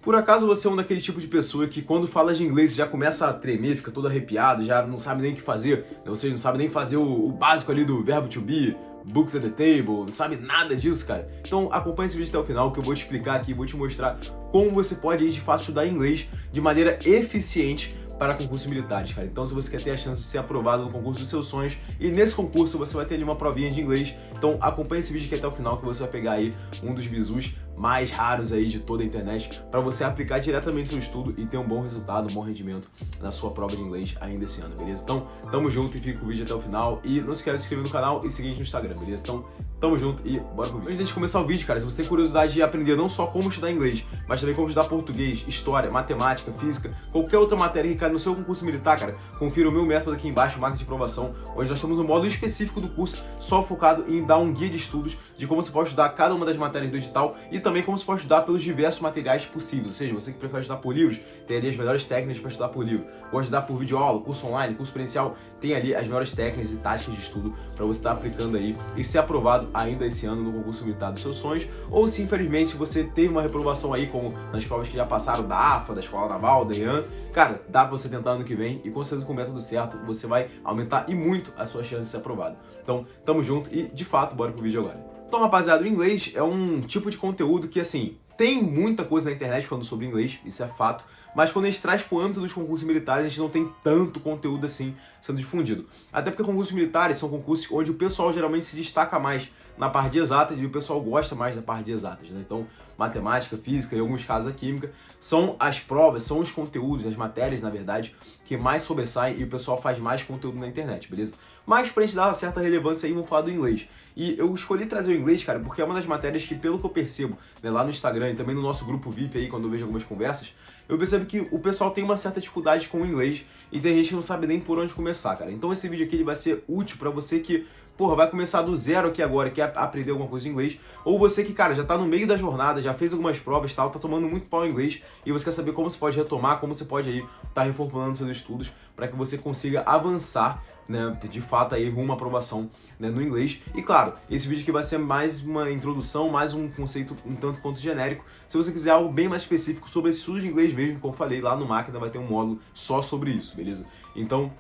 Por acaso você é um daquele tipo de pessoa que quando fala de inglês já começa a tremer, fica todo arrepiado, já não sabe nem o que fazer, né? Ou seja, não sabe nem fazer o básico ali do verbo to be, books at the table, não sabe nada disso, cara? Então acompanha esse vídeo até o final que eu vou te explicar aqui, vou te mostrar como você pode aí, de fato estudar inglês de maneira eficiente para concursos militares, cara. Então se você quer ter a chance de ser aprovado no concurso dos seus sonhos, e nesse concurso você vai ter ali uma provinha de inglês, então acompanha esse vídeo aqui até o final que você vai pegar aí um dos bizus mais raros aí de toda a internet para você aplicar diretamente no seu estudo e ter um bom resultado, um bom rendimento na sua prova de inglês ainda esse ano, beleza? Então, tamo junto e fica com o vídeo até o final e não esquece de se inscrever no canal e seguir a gente no Instagram, beleza? Então, tamo junto e bora pro vídeo. Antes de começar o vídeo, cara, se você tem curiosidade de aprender não só como estudar inglês, mas também como estudar português, história, matemática, física, qualquer outra matéria que cai no seu concurso militar, cara, confira o meu método aqui embaixo, marca de aprovação, onde nós temos um módulo específico do curso só focado em dar um guia de estudos de como você pode estudar cada uma das matérias do edital e também como você pode estudar pelos diversos materiais possíveis. Ou seja, você que prefere estudar por livros, tem ali as melhores técnicas para estudar por livro. Gosta de estudar por videoaula, curso online, curso presencial, tem ali as melhores técnicas e táticas de estudo para você estar aplicando aí e ser aprovado ainda esse ano no concurso militar dos seus sonhos. Ou se infelizmente você teve uma reprovação aí, como nas provas que já passaram da AFA, da Escola Naval, da IAN, cara, dá pra você tentar ano que vem e com certeza com o método certo você vai aumentar e muito a sua chance de ser aprovado. Então, tamo junto e de fato, bora pro vídeo agora. Então, rapaziada, o inglês é um tipo de conteúdo que, assim, tem muita coisa na internet falando sobre inglês, isso é fato, mas quando a gente traz pro âmbito dos concursos militares, a gente não tem tanto conteúdo assim sendo difundido. Até porque concursos militares são concursos onde o pessoal geralmente se destaca mais na parte de exatas e o pessoal gosta mais da parte de exatas, né? Então, matemática, física e em alguns casos a química são as provas, são os conteúdos, as matérias, na verdade, que mais sobressaem e o pessoal faz mais conteúdo na internet, beleza? Mas pra gente dar uma certa relevância aí, vamos falar do inglês. E eu escolhi trazer o inglês, cara, porque é uma das matérias que, pelo que eu percebo, né, lá no Instagram e também no nosso grupo VIP aí, quando eu vejo algumas conversas, eu percebo que o pessoal tem uma certa dificuldade com o inglês e tem gente que não sabe nem por onde começar, cara. Então esse vídeo aqui ele vai ser útil pra você que, porra, vai começar do zero aqui agora, quer aprender alguma coisa de inglês, ou você que, cara, já tá no meio da jornada, já fez algumas provas e tal, tá tomando muito pau em inglês e você quer saber como você pode retomar, como você pode aí tá reformulando seus estudos para que você consiga avançar, né, de fato aí rumo à aprovação, né, no inglês. E claro, esse vídeo aqui vai ser mais uma introdução, mais um conceito um tanto quanto genérico. Se você quiser algo bem mais específico sobre esse estudo de inglês mesmo, como eu falei, lá no Máquina vai ter um módulo só sobre isso, beleza? Então,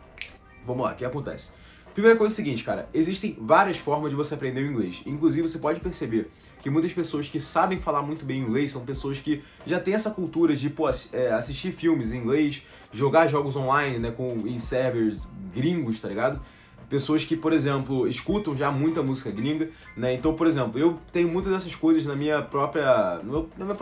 vamos lá, o que acontece? Primeira coisa é o seguinte, cara, existem várias formas de você aprender o inglês. Inclusive, você pode perceber que muitas pessoas que sabem falar muito bem inglês são pessoas que já têm essa cultura de, pô, assistir filmes em inglês, jogar jogos online, né, em servers gringos, tá ligado? Pessoas que, por exemplo, escutam já muita música gringa, né? Então, por exemplo, eu tenho muitas dessas coisas na minha própria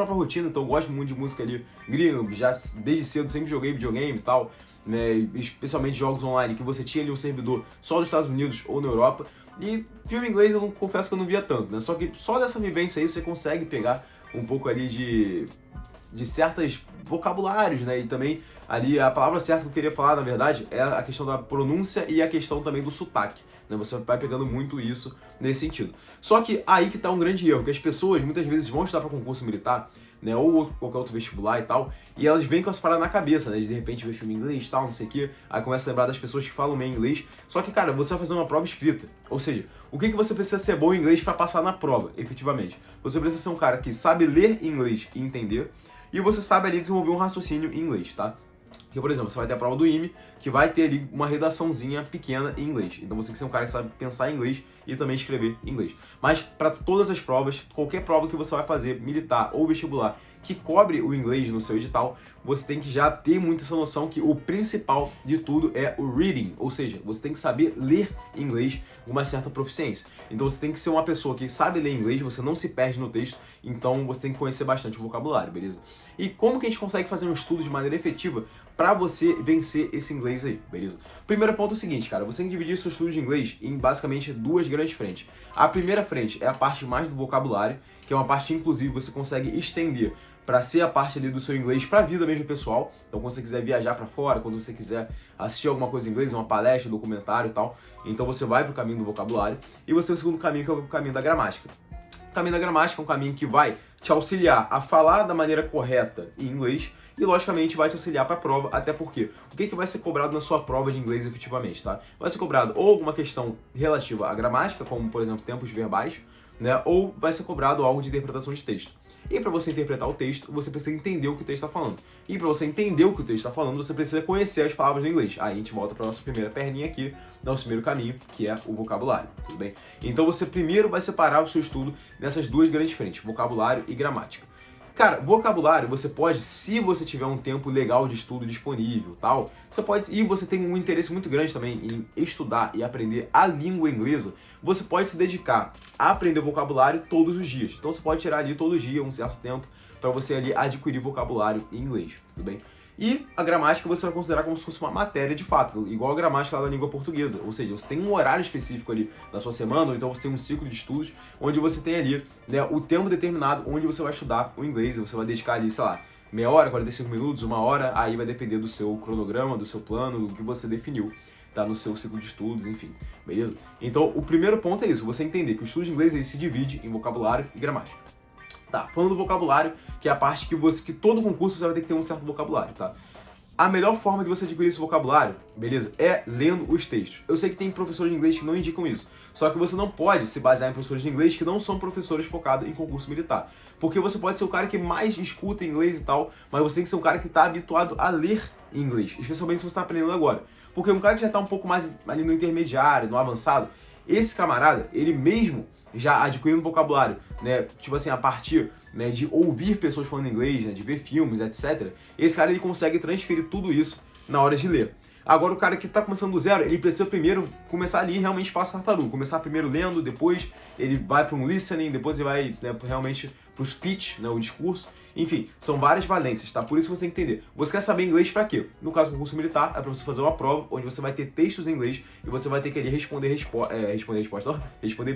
rotina, então eu gosto muito de música ali gringa, já desde cedo sempre joguei videogame e tal, né? Especialmente jogos online, que você tinha ali um servidor só nos Estados Unidos ou na Europa. E filme inglês eu não confesso que eu não via tanto, né? Só que só dessa vivência aí você consegue pegar um pouco ali de certos vocabulários, né? E também ali a palavra certa que eu queria falar, na verdade, é a questão da pronúncia e a questão também do sotaque, né? Você vai pegando muito isso nesse sentido. Só que aí que tá um grande erro, que as pessoas muitas vezes vão estudar para concurso militar, né, ou qualquer outro vestibular e tal, e elas vêm com as paradas na cabeça, né, de repente ver filme em inglês e tal, não sei o que, aí começa a lembrar das pessoas que falam bem inglês, só que, cara, você vai fazer uma prova escrita, ou seja, o que você precisa ser bom em inglês para passar na prova, efetivamente? Você precisa ser um cara que sabe ler inglês e entender, e você sabe ali desenvolver um raciocínio em inglês, tá? Porque, por exemplo, você vai ter a prova do IME, que vai ter ali uma redaçãozinha pequena em inglês. Então você tem que ser um cara que sabe pensar em inglês e também escrever em inglês. Mas para todas as provas, qualquer prova que você vai fazer, militar ou vestibular, que cobre o inglês no seu edital, você tem que já ter muito essa noção que o principal de tudo é o reading, ou seja, você tem que saber ler inglês com uma certa proficiência. Então você tem que ser uma pessoa que sabe ler inglês, você não se perde no texto, então você tem que conhecer bastante o vocabulário, beleza? E como que a gente consegue fazer um estudo de maneira efetiva para você vencer esse inglês aí, beleza? Primeiro ponto é o seguinte, cara, você tem que dividir seu estudo de inglês em basicamente duas grandes frentes. A primeira frente é a parte mais do vocabulário, que é uma parte, inclusive, você consegue estender para ser a parte ali do seu inglês para a vida mesmo pessoal. Então, quando você quiser viajar para fora, quando você quiser assistir alguma coisa em inglês, uma palestra, um documentário e tal, então você vai para o caminho do vocabulário. E você tem o segundo caminho, que é o caminho da gramática. O caminho da gramática é um caminho que vai te auxiliar a falar da maneira correta em inglês e, logicamente, vai te auxiliar para a prova, até porque o que vai ser cobrado na sua prova de inglês efetivamente, tá? Vai ser cobrado ou alguma questão relativa à gramática, como, por exemplo, tempos verbais, né? Ou vai ser cobrado algo de interpretação de texto. E para você interpretar o texto, você precisa entender o que o texto está falando. E para você entender o que o texto está falando, você precisa conhecer as palavras do inglês. Aí a gente volta para nossa primeira perninha aqui, nosso primeiro caminho, que é o vocabulário, tudo bem? Então você primeiro vai separar o seu estudo nessas duas grandes frentes, vocabulário e gramática. Cara, vocabulário você pode, se você tiver um tempo legal de estudo disponível, tal, você pode, e você tem um interesse muito grande também em estudar e aprender a língua inglesa, você pode se dedicar a aprender vocabulário todos os dias. Então você pode tirar ali todo dia um certo tempo para você ali adquirir vocabulário em inglês, tudo bem? E a gramática você vai considerar como se fosse uma matéria de fato, igual a gramática lá da língua portuguesa. Ou seja, você tem um horário específico ali na sua semana, ou então você tem um ciclo de estudos, onde você tem ali, né, o tempo determinado onde você vai estudar o inglês, e você vai dedicar ali, sei lá, meia hora, 45 minutos, uma hora, aí vai depender do seu cronograma, do seu plano, do que você definiu, tá, no seu ciclo de estudos, enfim, beleza? Então, o primeiro ponto é isso, você entender que o estudo de inglês ele se divide em vocabulário e gramática. Tá, falando do vocabulário, que é a parte que todo concurso você vai ter que ter um certo vocabulário, tá? A melhor forma de você adquirir esse vocabulário, beleza, é lendo os textos. Eu sei que tem professores de inglês que não indicam isso, só que você não pode se basear em professores de inglês que não são professores focados em concurso militar. Porque você pode ser o cara que mais escuta inglês e tal, mas você tem que ser um cara que está habituado a ler em inglês, especialmente se você está aprendendo agora. Porque um cara que já está um pouco mais ali no intermediário, no avançado, esse camarada, ele mesmo já adquirindo vocabulário, né, tipo assim, a partir, né, de ouvir pessoas falando inglês, né, de ver filmes, etc. Esse cara ele consegue transferir tudo isso na hora de ler. Agora o cara que está começando do zero, ele precisa primeiro começar ali realmente passo tartaruga, começar primeiro lendo, depois ele vai para um listening, depois ele vai, né, realmente para o speech, né, o discurso. Enfim, são várias valências, tá? Por isso você tem que entender. Você quer saber inglês para quê? No caso do concurso militar, é para você fazer uma prova onde você vai ter textos em inglês e você vai ter que ali responder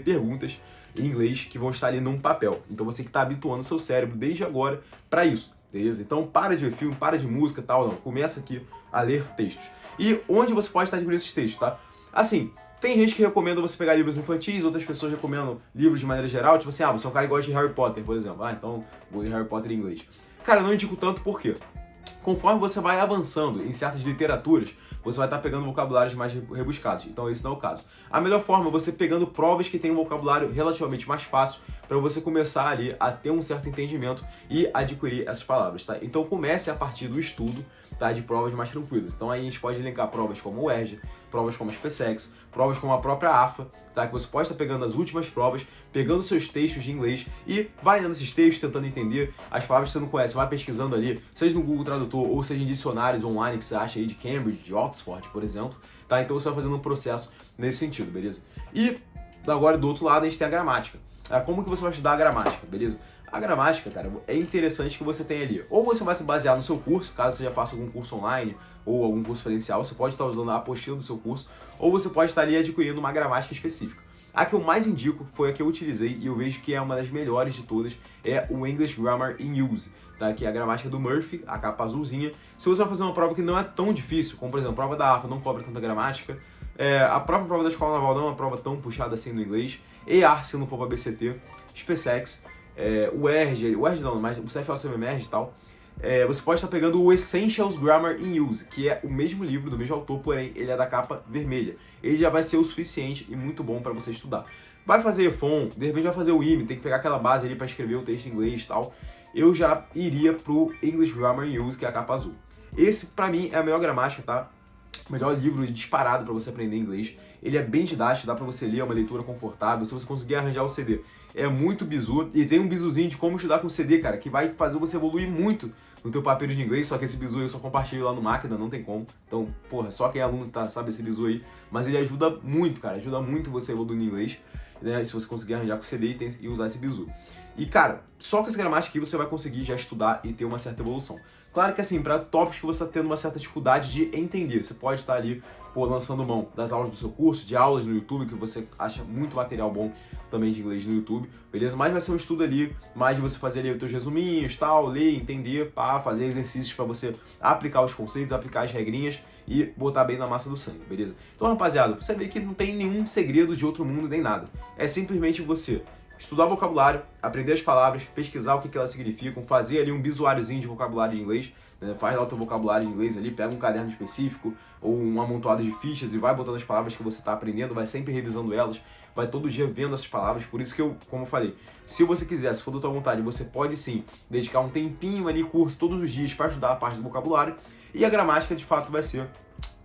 perguntas em inglês que vão estar ali num papel. Então você tem que estar habituando o seu cérebro desde agora para isso, beleza? Então para de ver filme, para de música e tal, não. Começa aqui a ler textos. E onde você pode estar adquirindo esses textos, tá? Assim, tem gente que recomenda você pegar livros infantis, outras pessoas recomendam livros de maneira geral, tipo assim, você é um cara que gosta de Harry Potter, por exemplo. Então vou ler Harry Potter em inglês. Cara, eu não indico tanto por quê? Conforme você vai avançando em certas literaturas, você vai estar pegando vocabulários mais rebuscados. Então esse não é o caso. A melhor forma é você pegando provas que têm um vocabulário relativamente mais fácil para você começar ali a ter um certo entendimento e adquirir essas palavras, tá? Então comece a partir do estudo, tá, de provas mais tranquilas. Então aí a gente pode elencar provas como o UERJ, provas como a SpaceX, provas como a própria AFA, tá? Que você pode estar pegando as últimas provas, pegando seus textos de inglês e vai lendo esses textos, tentando entender as palavras que você não conhece, vai pesquisando ali, seja no Google Tradutor ou seja em dicionários online que você acha aí de Cambridge, de Oxford, por exemplo, tá? Então você vai fazendo um processo nesse sentido, beleza? E agora do outro lado a gente tem a gramática. Como que você vai estudar a gramática, beleza? A gramática, cara, é interessante que você tenha ali. Ou você vai se basear no seu curso, caso você já faça algum curso online ou algum curso presencial, você pode estar usando a apostila do seu curso, ou você pode estar ali adquirindo uma gramática específica. A que eu mais indico foi a que eu utilizei e eu vejo que é uma das melhores de todas, é o English Grammar in Use, tá? Que é a gramática do Murphy, a capa azulzinha. Se você vai fazer uma prova que não é tão difícil, como por exemplo, a prova da AFA não cobra tanta gramática, a própria prova da Escola Naval não é uma prova tão puxada assim no inglês, EAR se não for para BCT, SpaceX, o UERJ não, mas o CFL-CMMERJ e tal, você pode estar pegando o Essentials Grammar in Use, que é o mesmo livro, do mesmo autor, porém ele é da capa vermelha. Ele já vai ser o suficiente e muito bom para você estudar. Vai fazer EFON, de repente vai fazer o IME, tem que pegar aquela base ali para escrever o texto em inglês e tal. Eu já iria pro English Grammar in Use, que é a capa azul. Esse, pra mim, é a melhor gramática, tá? O melhor livro disparado para você aprender inglês. Ele é bem didático, dá para você ler, é uma leitura confortável. Se você conseguir arranjar o CD, é muito bizu. E tem um bizuzinho de como estudar com CD, cara, que vai fazer você evoluir muito no teu papel de inglês. Só que esse bizu eu só compartilho lá no Máquina, não tem como. Então, porra, só quem é aluno sabe esse bizu aí. Mas ele ajuda muito, cara, ajuda muito você a evoluir no inglês, né, se você conseguir arranjar com o CD e usar esse bizu. E, cara, só com essa gramática aqui você vai conseguir já estudar e ter uma certa evolução. Claro que, assim, para tópicos que você está tendo uma certa dificuldade de entender, você pode estar ali, lançando mão das aulas do seu curso, de aulas no YouTube, que você acha muito material bom também de inglês no YouTube, beleza? Mas vai ser um estudo ali, mais de você fazer ali os teus resuminhos, tal, ler, entender, fazer exercícios para você aplicar os conceitos, aplicar as regrinhas e botar bem na massa do sangue, beleza? Então, rapaziada, você vê que não tem nenhum segredo de outro mundo nem nada. É simplesmente você estudar vocabulário, aprender as palavras, pesquisar o que elas significam, fazer ali um bisuáriozinho de vocabulário em inglês, né? Faz lá o teu vocabulário em inglês ali, pega um caderno específico ou um amontoado de fichas e vai botando as palavras que você está aprendendo, vai sempre revisando elas, vai todo dia vendo essas palavras. Por isso que eu, como eu falei, se você quiser, se for da tua vontade, você pode sim dedicar um tempinho ali curto todos os dias para estudar a parte do vocabulário, e a gramática de fato vai ser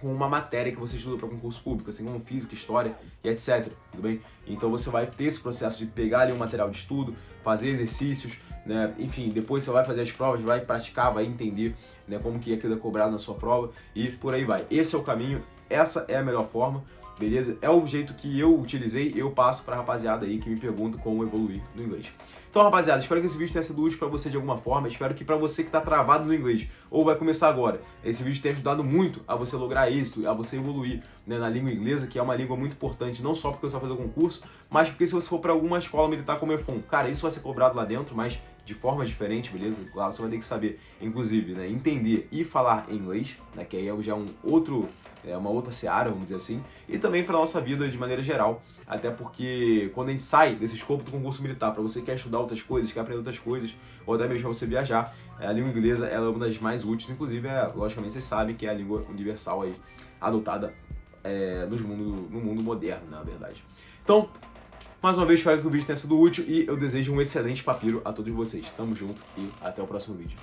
com uma matéria que você estuda para concurso público, assim como física, história e etc, tudo bem? Então você vai ter esse processo de pegar ali um material de estudo, fazer exercícios, né? Enfim, depois você vai fazer as provas, vai praticar, vai entender, né, como que aquilo é cobrado na sua prova e por aí vai. Esse é o caminho, essa é a melhor forma, beleza? É o jeito que eu utilizei, eu passo pra rapaziada aí que me pergunta como evoluir no inglês. Então, rapaziada, espero que esse vídeo tenha sido útil pra você de alguma forma. Espero que pra você que tá travado no inglês ou vai começar agora, esse vídeo tenha ajudado muito a você lograr êxito, a você evoluir, né, na língua inglesa, que é uma língua muito importante, não só porque você vai fazer o concurso, mas porque se você for pra alguma escola militar como EFON, cara, isso vai ser cobrado lá dentro, mas de forma diferente, beleza? Lá você vai ter que saber, inclusive, né, entender e falar inglês, né, que aí já é uma outra seara, vamos dizer assim, e também para nossa vida de maneira geral, até porque quando a gente sai desse escopo do concurso militar, para você que quer estudar outras coisas, quer aprender outras coisas, ou até mesmo para você viajar, a língua inglesa ela é uma das mais úteis, inclusive, logicamente vocês sabem que é a língua universal aí, adotada no mundo moderno, na verdade. Então, mais uma vez, espero que o vídeo tenha sido útil e eu desejo um excelente papiro a todos vocês. Tamo junto e até o próximo vídeo.